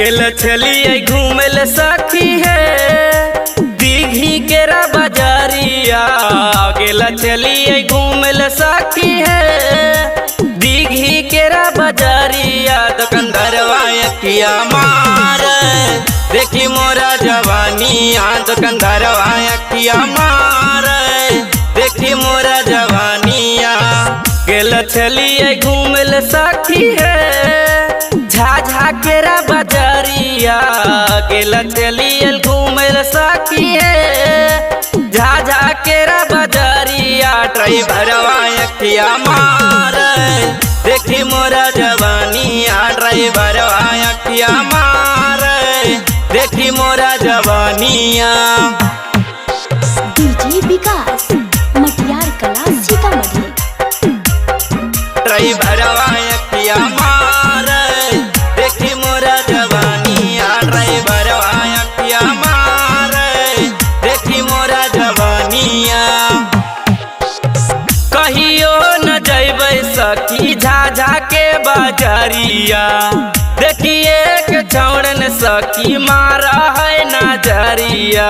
गेल चलिए घूमल सखी है दीघी केरा बाजारिया। गेल चलिए घूमल सखी है दीघी केरा बाजारिया। दुकानदारवा अखिया मार देखी मोरा जवानिया। दुकानदारवा अखिया मार देखी मोरा जवानिया। गेल चलिए घूमल सखी है झाझा केरा बाजारिया। गेल चलिए घूमल सखी है झाझा केरा बाजारिया। ड्राइवरवा अखिया मार देखी मोरा जवानिया। ड्राइवरवा अखिया मार देखी मोरा जवानिया। डीजे विकास मटियार कला सीतामढ़ी। ड्राइवरवा अखिया मार देखी मोरा जवानिया। ड्राइवरवा अखिया मार देखी मोरा जवानिया। कहियो न जैबै सखी झाझा के बाजारिया। देखिए के छौड़न सखी मारा है नजरिया।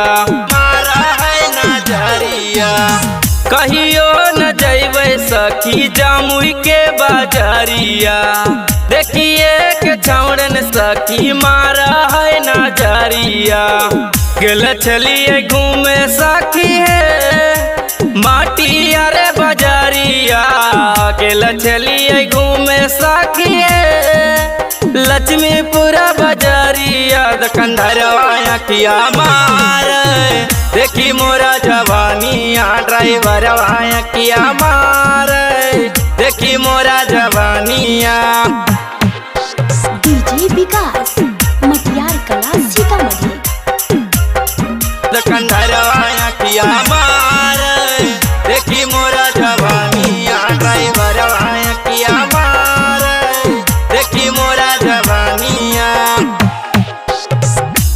मारा है नजरिया। कहियो न जैबै सखी जामुई के बाजारिया। देखिए के छौड़न सखी मारा है नजरिया। गेल चलिए घूमे सखी है माटी अरे बाजारिया। गेल चलिए घूमे सखी है लक्ष्मीपुरा बाजारिया। दुकानदारवा अखिया मार देखी मोरा जवानिया। ड्राइवरवा अखिया मार देखी मोरा जवानिया। डीजे विकास मटियार कला सीतामढ़ी। दुकानदारवा अखिया मार देखी मोरा जवानिया। ड्राइवरवा अखिया मार देखी मोरा जवानिया।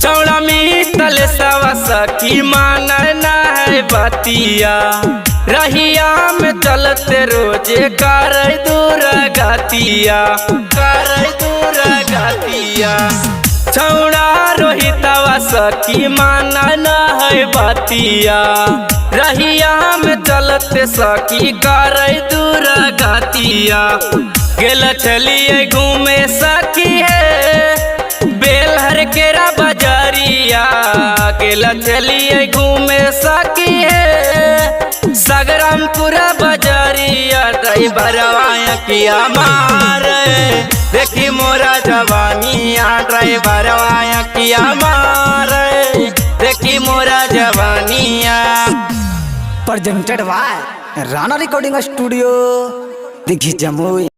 चौड़ा मितल सवा सखी मानना है बतिया। रहिया में चलते रोजे कर दूर गतिया। कर दूर गतिया। छौड़ा रोहितवा सखी मानना है बतिया। रहिया में चलते सखी कर दूर गतिया। गेल चलिए घूमे सखी है बेलहर केरा बाजारिया। गेल चलिए घूमे सखी है सगरामपुरा बाजारिया। ड्राइवरवा अखिया मार देखी मोरा जवानिया। ड्राइवरवा अखिया मार देखी मोरा जवानिया। Presented by Rana recording studio Dighi Jamui.